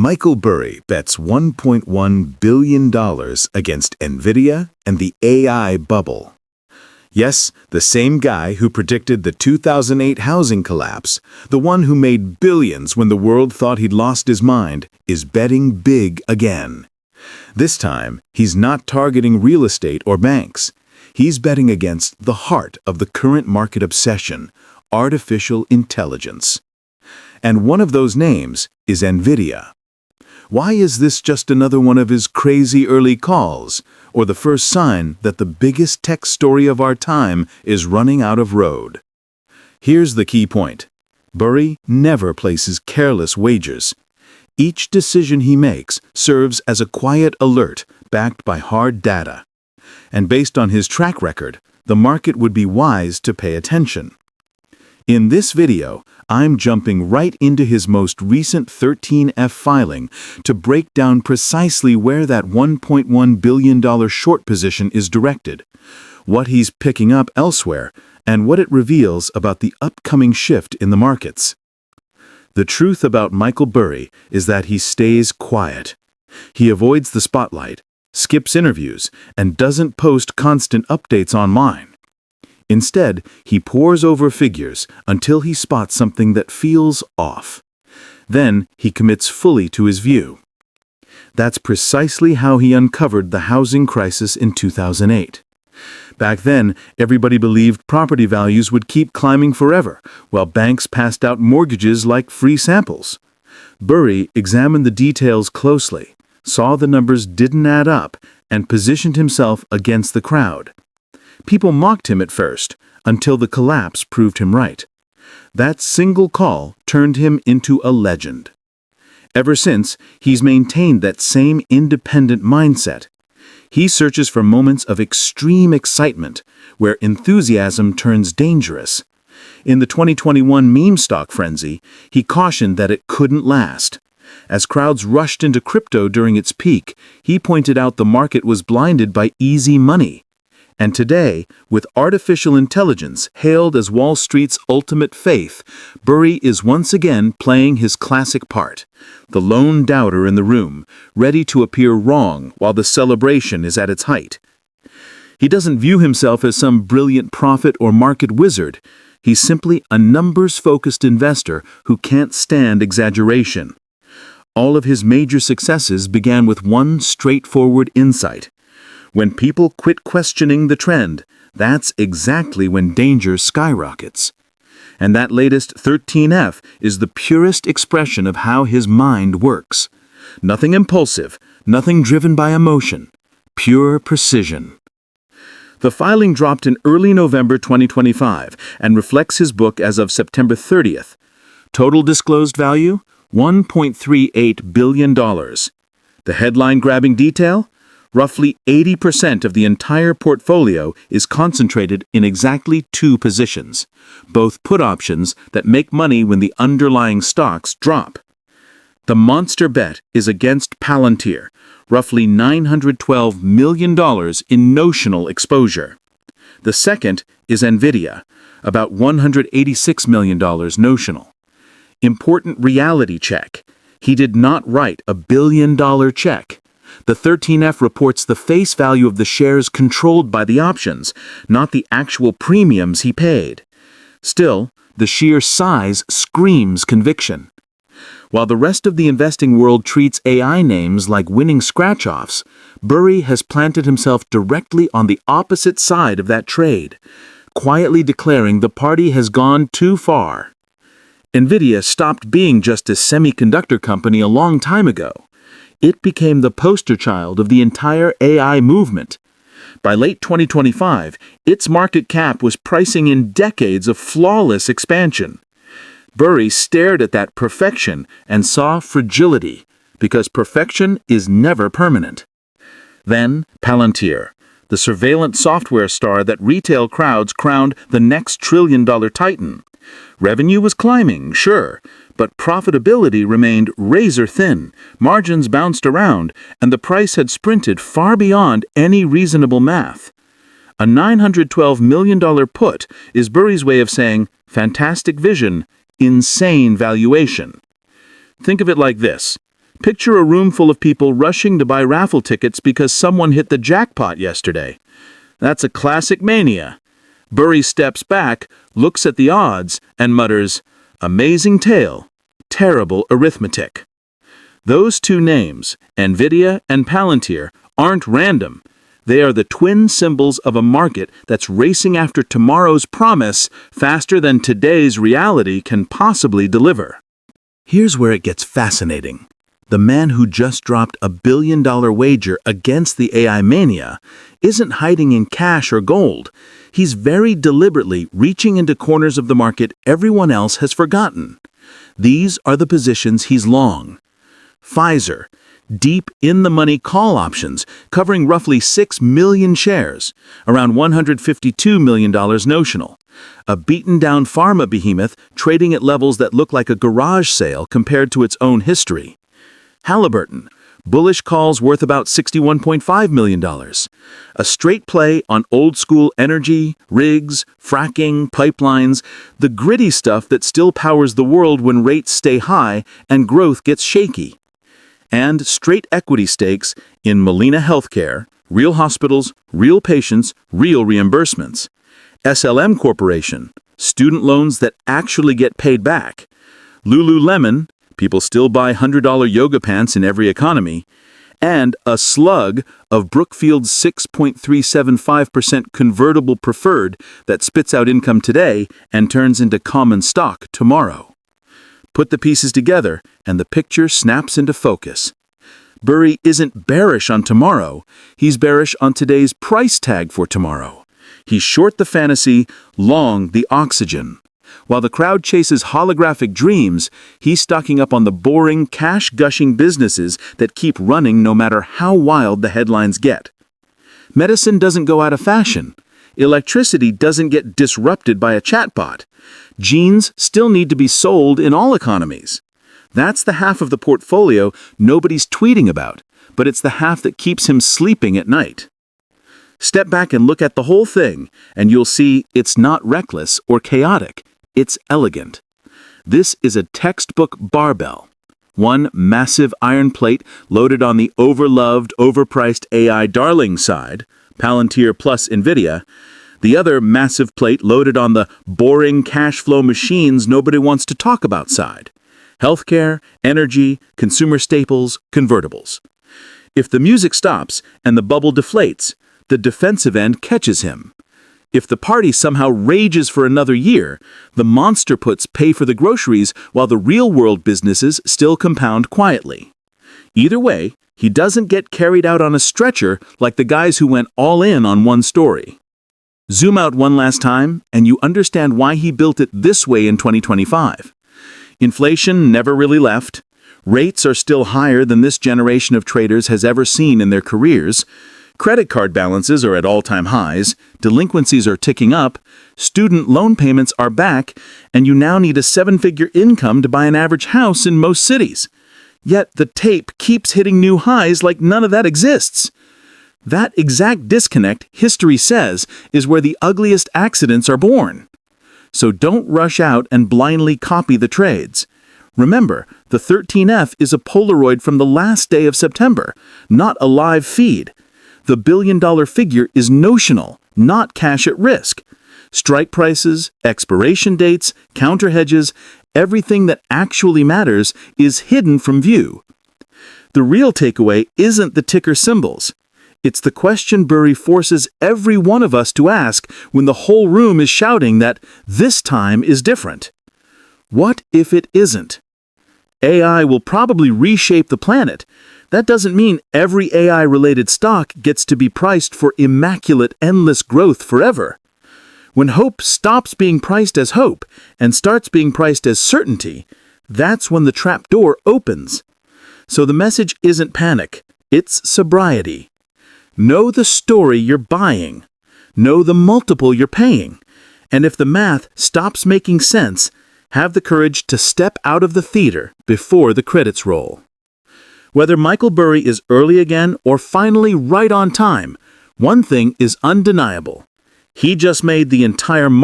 Michael Burry bets $1.1 billion against Nvidia and the AI bubble. Yes, the same guy who predicted the 2008 housing collapse, the one who made billions when the world thought he'd lost his mind, is betting big again. This time, he's not targeting real estate or banks. He's betting against the heart of the current market obsession, artificial intelligence. And one of those names is Nvidia. Why is this just another one of his crazy early calls, or the first sign that the biggest tech story of our time is running out of road? Here's the key point. Burry never places careless wagers. Each decision he makes serves as a quiet alert backed by hard data. And based on his track record, the market would be wise to pay attention. In this video, I'm jumping right into his most recent 13F filing to break down precisely where that $1.1 billion short position is directed, what he's picking up elsewhere, and what it reveals about the upcoming shift in the markets. The truth about Michael Burry is that he stays quiet. He avoids the spotlight, skips interviews, and doesn't post constant updates online. Instead, he pores over figures until he spots something that feels off. Then he commits fully to his view. That's precisely how he uncovered the housing crisis in 2008. Back then, everybody believed property values would keep climbing forever, while banks passed out mortgages like free samples. Burry examined the details closely, saw the numbers didn't add up, and positioned himself against the crowd. People mocked him at first, until the collapse proved him right. That single call turned him into a legend. Ever since, he's maintained that same independent mindset. He searches for moments of extreme excitement, where enthusiasm turns dangerous. In the 2021 meme stock frenzy, he cautioned that it couldn't last. As crowds rushed into crypto during its peak, he pointed out the market was blinded by easy money. And today, with artificial intelligence hailed as Wall Street's ultimate faith, Burry is once again playing his classic part, the lone doubter in the room, ready to appear wrong while the celebration is at its height. He doesn't view himself as some brilliant prophet or market wizard. He's simply a numbers-focused investor who can't stand exaggeration. All of his major successes began with one straightforward insight. When people quit questioning the trend, that's exactly when danger skyrockets. And that latest 13F is the purest expression of how his mind works. Nothing impulsive, nothing driven by emotion, pure precision. The filing dropped in early November 2025 and reflects his book as of September 30th. Total disclosed value? $1.38 billion. The headline-grabbing detail? Roughly 80% of the entire portfolio is concentrated in exactly two positions, both put options that make money when the underlying stocks drop. The monster bet is against Palantir, roughly $912 million in notional exposure. The second is Nvidia, about $186 million notional. Important reality check. He did not write a billion-dollar check. The 13F reports the face value of the shares controlled by the options, not the actual premiums he paid. Still, the sheer size screams conviction. While the rest of the investing world treats AI names like winning scratch-offs, Burry has planted himself directly on the opposite side of that trade, quietly declaring the party has gone too far. Nvidia stopped being just a semiconductor company a long time ago. It became the poster child of the entire AI movement. By late 2025, its market cap was pricing in decades of flawless expansion. Burry stared at that perfection and saw fragility, because perfection is never permanent. Then, Palantir, the surveillance software star that retail crowds crowned the next trillion-dollar titan. Revenue was climbing, sure, but profitability remained razor-thin, margins bounced around, and the price had sprinted far beyond any reasonable math. A $912 million put is Burry's way of saying, fantastic vision, insane valuation. Think of it like this. Picture a room full of people rushing to buy raffle tickets because someone hit the jackpot yesterday. That's a classic mania. Burry steps back, looks at the odds, and mutters, "Amazing tale, terrible arithmetic." Those two names, Nvidia and Palantir, aren't random. They are the twin symbols of a market that's racing after tomorrow's promise faster than today's reality can possibly deliver. Here's where it gets fascinating. The man who just dropped a billion-dollar wager against the AI mania isn't hiding in cash or gold. He's very deliberately reaching into corners of the market everyone else has forgotten. These are the positions he's long. Pfizer, deep in-the-money call options covering roughly 6 million shares, around $152 million notional. A beaten-down pharma behemoth trading at levels that look like a garage sale compared to its own history. Halliburton, bullish calls worth about $61.5 million. A straight play on old-school energy, rigs, fracking, pipelines, the gritty stuff that still powers the world when rates stay high and growth gets shaky. And straight equity stakes in Molina Healthcare, real hospitals, real patients, real reimbursements. SLM Corporation, student loans that actually get paid back. Lululemon, people still buy $100 yoga pants in every economy. And a slug of Brookfield's 6.375% convertible preferred that spits out income today and turns into common stock tomorrow. Put the pieces together, and the picture snaps into focus. Burry isn't bearish on tomorrow, he's bearish on today's price tag for tomorrow. He's short the fantasy, long the oxygen. While the crowd chases holographic dreams, he's stocking up on the boring, cash-gushing businesses that keep running no matter how wild the headlines get. Medicine doesn't go out of fashion. Electricity doesn't get disrupted by a chatbot. Jeans still need to be sold in all economies. That's the half of the portfolio nobody's tweeting about, but it's the half that keeps him sleeping at night. Step back and look at the whole thing, and you'll see it's not reckless or chaotic. It's elegant. This is a textbook barbell. One massive iron plate loaded on the overloved, overpriced AI darling side, Palantir plus Nvidia. The other massive plate loaded on the boring cash flow machines nobody wants to talk about side. Healthcare, energy, consumer staples, convertibles. If the music stops and the bubble deflates, the defensive end catches him. If the party somehow rages for another year, the monster puts pay for the groceries while the real-world businesses still compound quietly. Either way, he doesn't get carried out on a stretcher like the guys who went all in on one story. Zoom out one last time, and you understand why he built it this way in 2025. Inflation never really left. Rates are still higher than this generation of traders has ever seen in their careers. Credit card balances are at all-time highs, delinquencies are ticking up, student loan payments are back, and you now need a 7-figure income to buy an average house in most cities. Yet the tape keeps hitting new highs like none of that exists. That exact disconnect, history says, is where the ugliest accidents are born. So don't rush out and blindly copy the trades. Remember, the 13F is a Polaroid from the last day of September, not a live feed. The billion-dollar figure is notional, not cash at risk. Strike prices, expiration dates, counter hedges, everything that actually matters is hidden from view. The real takeaway isn't the ticker symbols. It's the question Burry forces every one of us to ask when the whole room is shouting that this time is different. What if it isn't? AI will probably reshape the planet. That doesn't mean every AI-related stock gets to be priced for immaculate, endless growth forever. When hope stops being priced as hope and starts being priced as certainty, that's when the trap door opens. So the message isn't panic, it's sobriety. Know the story you're buying. Know the multiple you're paying. And if the math stops making sense, have the courage to step out of the theater before the credits roll. Whether Michael Burry is early again or finally right on time, one thing is undeniable. He just made the entire